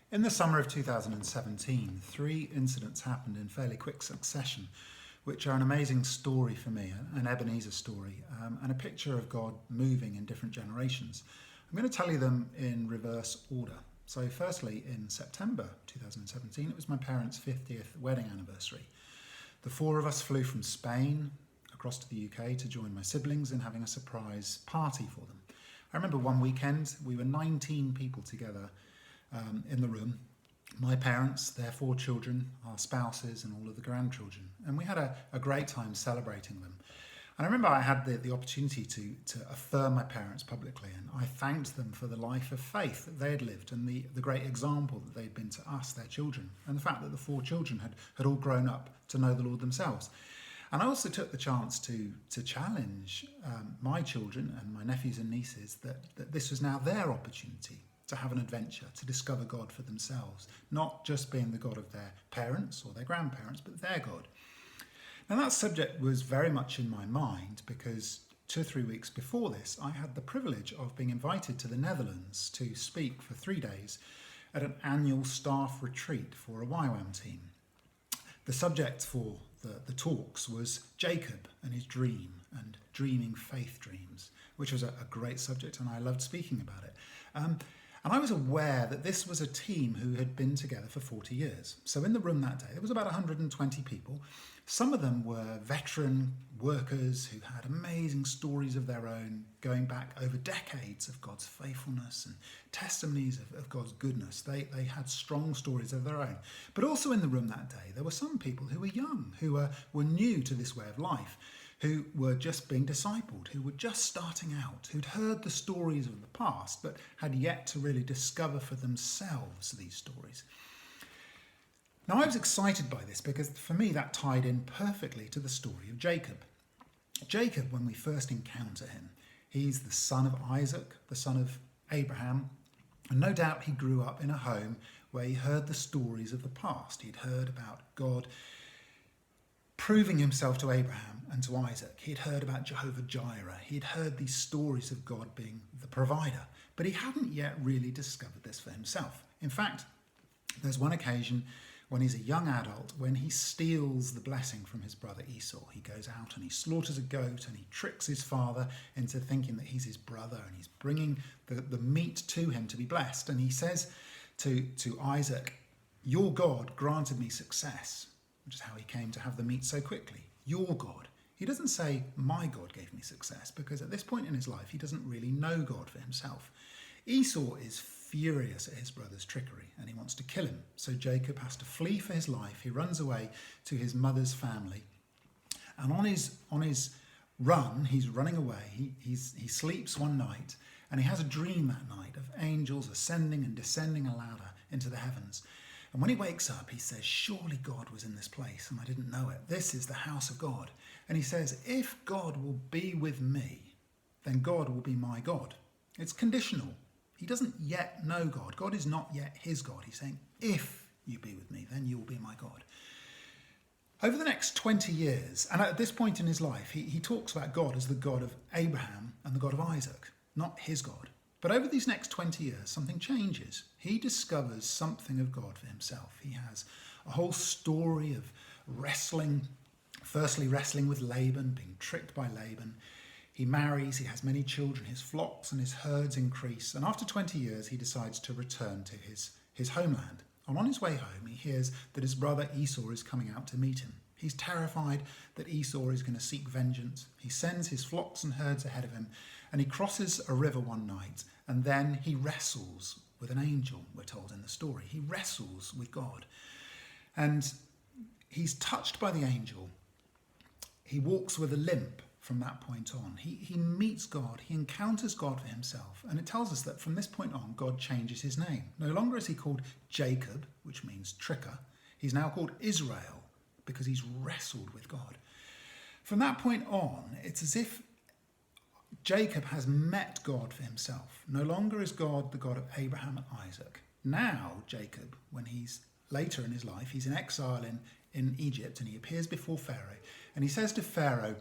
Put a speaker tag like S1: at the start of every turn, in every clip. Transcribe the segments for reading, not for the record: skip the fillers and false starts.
S1: In the summer of 2017, three incidents happened in fairly quick succession, which are an amazing story for me, an Ebenezer story, and a picture of God moving in different generations. I'm going to tell you them in reverse order. So firstly, in September 2017, it was my parents' 50th wedding anniversary. The four of us flew from Spain across to the UK to join my siblings in having a surprise party for them. I remember one weekend, we were 19 people together in the room, my parents, their four children, our spouses and all of the grandchildren. And we had a great time celebrating them. And I remember I had the opportunity to affirm my parents publicly, and I thanked them for the life of faith that they had lived and the great example that they'd been to us, their children, and the fact that the four children had all grown up to know the Lord themselves. And I also took the chance to challenge my children and my nephews and nieces that this was now their opportunity to have an adventure, to discover God for themselves, not just being the God of their parents or their grandparents, but their God. Now that subject was very much in my mind because 2 or 3 weeks before this, I had the privilege of being invited to the Netherlands to speak for 3 days at an annual staff retreat for a YWAM team. The subject for the talks was Jacob and his dream and dreaming faith dreams, which was a great subject, and I loved speaking about it. And I was aware that this was a team who had been together for 40 years. So in the room that day, there was about 120 people. Some of them were veteran workers who had amazing stories of their own, going back over decades of God's faithfulness and testimonies of God's goodness. They had strong stories of their own. But also in the room that day, there were some people who were young, who were new to this way of life, who were just being discipled, who were just starting out, who'd heard the stories of the past, but had yet to really discover for themselves these stories. Now, I was excited by this because for me that tied in perfectly to the story of Jacob. Jacob, when we first encounter him, he's the son of Isaac, the son of Abraham, and no doubt he grew up in a home where he heard the stories of the past. He'd heard about God proving himself to Abraham and to Isaac. He'd heard about Jehovah Jireh. He'd heard these stories of God being the provider, but he hadn't yet really discovered this for himself. In fact, there's one occasion when he's a young adult, when he steals the blessing from his brother Esau. He goes out and he slaughters a goat and he tricks his father into thinking that he's his brother, and he's bringing the meat to him to be blessed. And he says to Isaac, "Your God granted me success," which is how he came to have the meat so quickly. Your God. He doesn't say, "My God gave me success," because at this point in his life, he doesn't really know God for himself. Esau is furious at his brother's trickery and he wants to kill him. So Jacob has to flee for his life. He runs away to his mother's family. And on his run, he's running away. He sleeps one night and he has a dream that night of angels ascending and descending a ladder into the heavens. And when he wakes up, he says, "Surely God was in this place and I didn't know it. This is the house of God." And he says, "If God will be with me, then God will be my God." It's conditional. He doesn't yet know God. God is not yet his God. He's saying, "If you be with me, then you will be my God." Over the next 20 years, and at this point in his life, he talks about God as the God of Abraham and the God of Isaac, not his God. But over these next 20 years, something changes. He discovers something of God for himself. He has a whole story of wrestling, firstly wrestling with Laban, being tricked by Laban. He marries, he has many children, his flocks and his herds increase. And after 20 years, he decides to return to his homeland. And on his way home, he hears that his brother Esau is coming out to meet him. He's terrified that Esau is going to seek vengeance. He sends his flocks and herds ahead of him, and he crosses a river one night, and then he wrestles with an angel, we're told in the story. He wrestles with God. And he's touched by the angel. He walks with a limp from that point on. He meets God, he encounters God for himself, and it tells us that from this point on, God changes his name. No longer is he called Jacob, which means tricker. He's now called Israel, because he's wrestled with God. From that point on, it's as if Jacob has met God for himself. No longer is God the God of Abraham and Isaac. Now, Jacob, when he's later in his life, he's in exile in Egypt, and he appears before Pharaoh, and he says to Pharaoh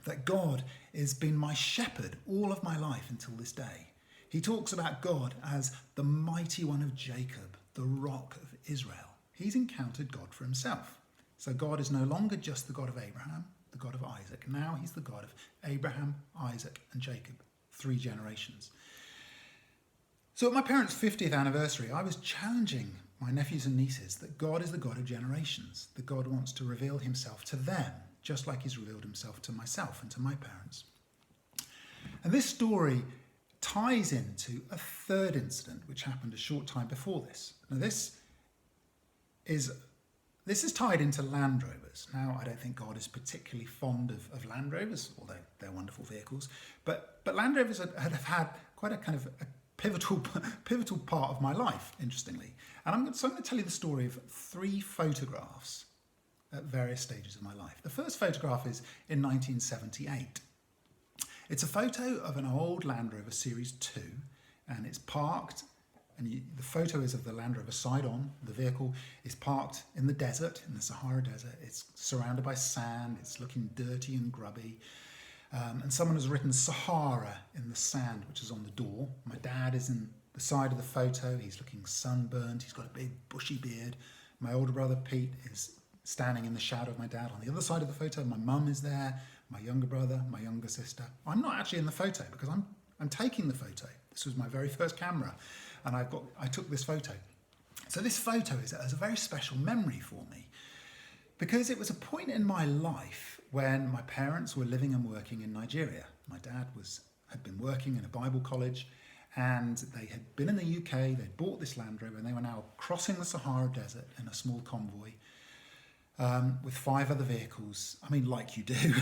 S1: that God has been my shepherd all of my life until this day. He talks about God as the mighty one of Jacob, the rock of Israel. He's encountered God for himself. So God is no longer just the God of Abraham, the God of Isaac. Now he's the God of Abraham, Isaac, and Jacob, 3 generations. So at my parents' 50th anniversary, I was challenging my nephews and nieces that God is the God of generations, that God wants to reveal himself to them, just like he's revealed himself to myself and to my parents. And this story ties into a third incident which happened a short time before this. Now this is tied into Land Rovers. Now, I don't think God is particularly fond of Land Rovers, although they're wonderful vehicles. But Land Rovers have had quite a kind of a pivotal part of my life, interestingly. And I'm going to tell you the story of 3 photographs at various stages of my life. The first photograph is in 1978. It's a photo of an old Land Rover Series 2, and it's parked, and the photo is of the Land Rover side on. The vehicle is parked in the desert, in the Sahara Desert. It's surrounded by sand. It's looking dirty and grubby. And someone has written Sahara in the sand, which is on the door. My dad is in the side of the photo. He's looking sunburned. He's got a big bushy beard. My older brother Pete is standing in the shadow of my dad. On the other side of the photo, my mum is there, my younger brother, my younger sister. I'm not actually in the photo because I'm taking the photo. This was my very first camera, and I took this photo. So this photo has a very special memory for me because it was a point in my life when my parents were living and working in Nigeria. My dad had been working in a Bible college, and they had been in the UK. They'd bought this Land Rover, and they were now crossing the Sahara Desert in a small convoy with 5 other vehicles. I mean, like you do,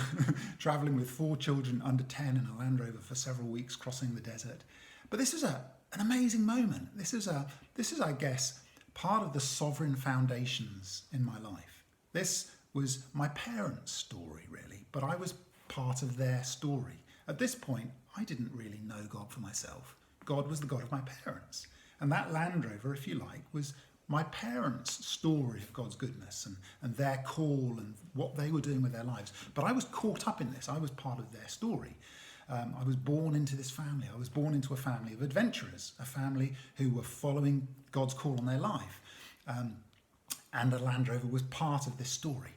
S1: travelling with 4 children under 10 in a Land Rover for several weeks, crossing the desert. But this was an amazing moment. This is, I guess, part of the sovereign foundations in my life. This was my parents' story, really, but I was part of their story. At this point, I didn't really know God for myself. God was the God of my parents. And that Land Rover, if you like, was my parents' story of God's goodness and their call and what they were doing with their lives. But I was caught up in this. I was part of their story. I was born into this family. I was born into a family of adventurers, a family who were following God's call on their life. And the Land Rover was part of this story.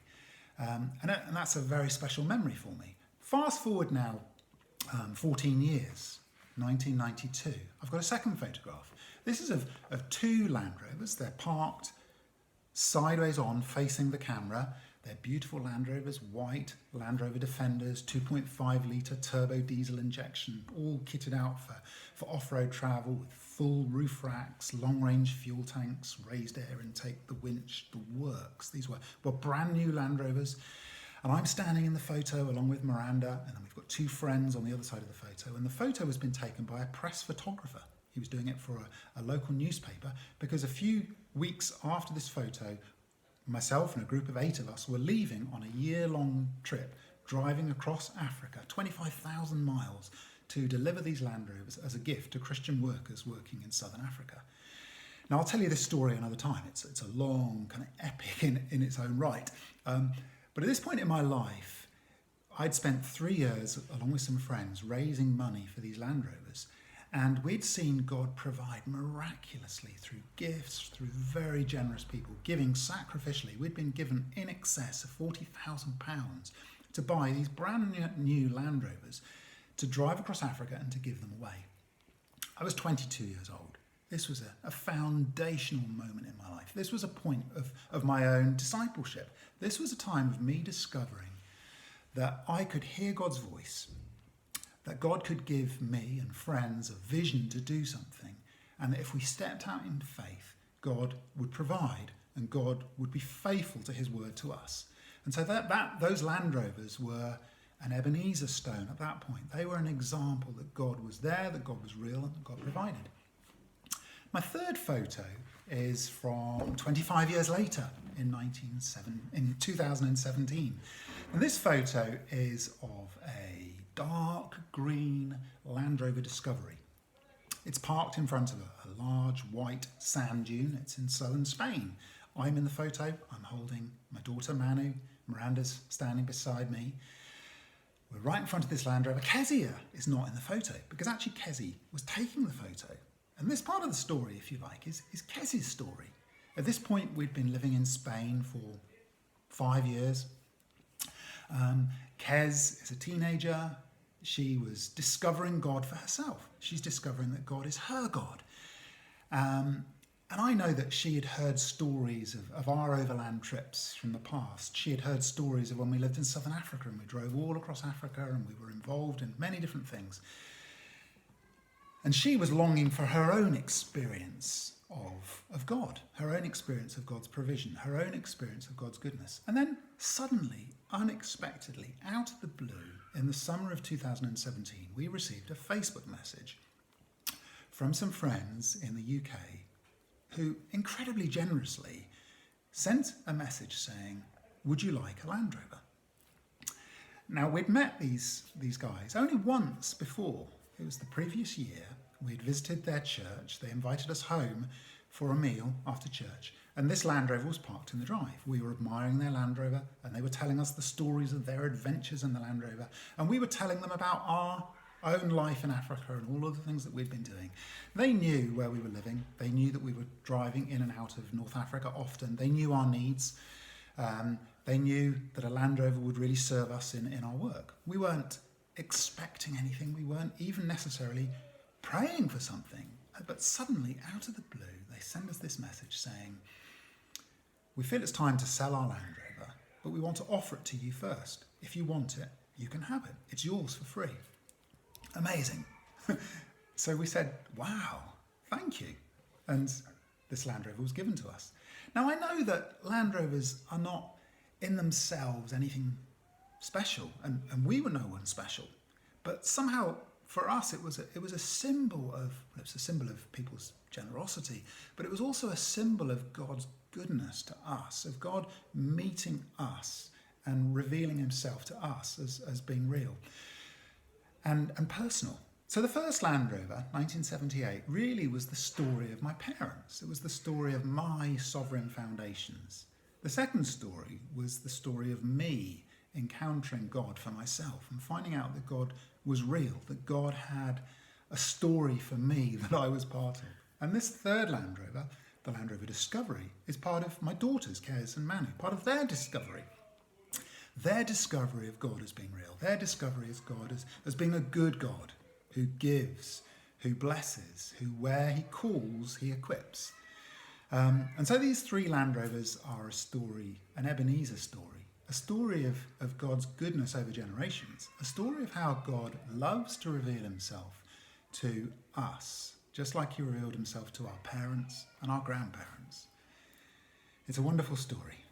S1: And that's a very special memory for me. Fast forward now 14 years, 1992. I've got a second photograph. This is of 2 Land Rovers. They're parked sideways on, facing the camera. They're beautiful Land Rovers, white Land Rover Defenders, 2.5 litre turbo diesel injection, all kitted out for off-road travel with full roof racks, long-range fuel tanks, raised air intake, the winch, the works. These were brand new Land Rovers. And I'm standing in the photo along with Miranda, and then we've got 2 friends on the other side of the photo. And the photo has been taken by a press photographer. He was doing it for a local newspaper because a few weeks after this photo, myself and a group of 8 of us were leaving on a year-long trip, driving across Africa, 25,000 miles, to deliver these Land Rovers as a gift to Christian workers working in southern Africa. Now, I'll tell you this story another time. It's a long kind of epic in its own right. But at this point in my life, I'd spent 3 years, along with some friends, raising money for these Land Rovers. And we'd seen God provide miraculously through gifts, through very generous people, giving sacrificially. We'd been given in excess of £40,000 to buy these brand new Land Rovers to drive across Africa and to give them away. I was 22 years old. This was a foundational moment in my life. This was a point of my own discipleship. This was a time of me discovering that I could hear God's voice, that God could give me and friends a vision to do something, and that if we stepped out in faith, God would provide and God would be faithful to his word to us. And so those Land Rovers were an Ebenezer stone at that point. They were an example that God was there, that God was real, and that God provided. My third photo is from 25 years later in 2017. And this photo is of a dark green Land Rover Discovery. It's parked in front of a large white sand dune. It's in southern Spain. I'm in the photo. I'm holding my daughter Manu. Miranda's standing beside me. We're right in front of this Land Rover. Kezia is not in the photo because actually Kezi was taking the photo. And this part of the story, if you like, is Kez's story. At this point, we'd been living in Spain for 5 years. Kez is a teenager. She was discovering God for herself. She's discovering that God is her God. And I know that she had heard stories of our overland trips from the past. She had heard stories of when we lived in southern Africa and we drove all across Africa and we were involved in many different things. And she was longing for her own experience of God, her own experience of God's provision, her own experience of God's goodness. And then suddenly, unexpectedly, out of the blue, in the summer of 2017, we received a Facebook message from some friends in the UK who incredibly generously sent a message saying, "Would you like a Land Rover?" Now, we'd met these guys only once before. It was the previous year. We'd visited their church. They invited us home for a meal after church. And this Land Rover was parked in the drive. We were admiring their Land Rover, and they were telling us the stories of their adventures in the Land Rover. And we were telling them about our own life in Africa and all of the things that we'd been doing. They knew where we were living. They knew that we were driving in and out of North Africa often. They knew our needs. They knew that a Land Rover would really serve us in our work. We weren't expecting anything. We weren't even necessarily praying for something. But suddenly, out of the blue, they send us this message saying, "We feel it's time to sell our Land Rover, but we want to offer it to you first. If you want it, you can have it. It's yours for free." Amazing. So we said, "Wow, thank you." And this Land Rover was given to us. Now, I know that Land Rovers are not in themselves anything special, and we were no one special. But somehow, for us, it was a symbol of people's generosity, but it was also a symbol of God's goodness to us, of God meeting us and revealing himself to us as being real and personal. So the first Land Rover, 1978, really was the story of my parents. It was the story of my sovereign foundations. The second story was the story of me encountering God for myself and finding out that God was real, that God had a story for me that I was part of. And this third Land Rover, the Land Rover Discovery, is part of my daughters, Kez and Manu, part of their discovery. Their discovery of God as being real, their discovery of God as being a good God who gives, who blesses, who where he calls, he equips. And so these three Land Rovers are a story, an Ebenezer story, a story of God's goodness over generations, a story of how God loves to reveal himself to us, just like he revealed himself to our parents and our grandparents. It's a wonderful story.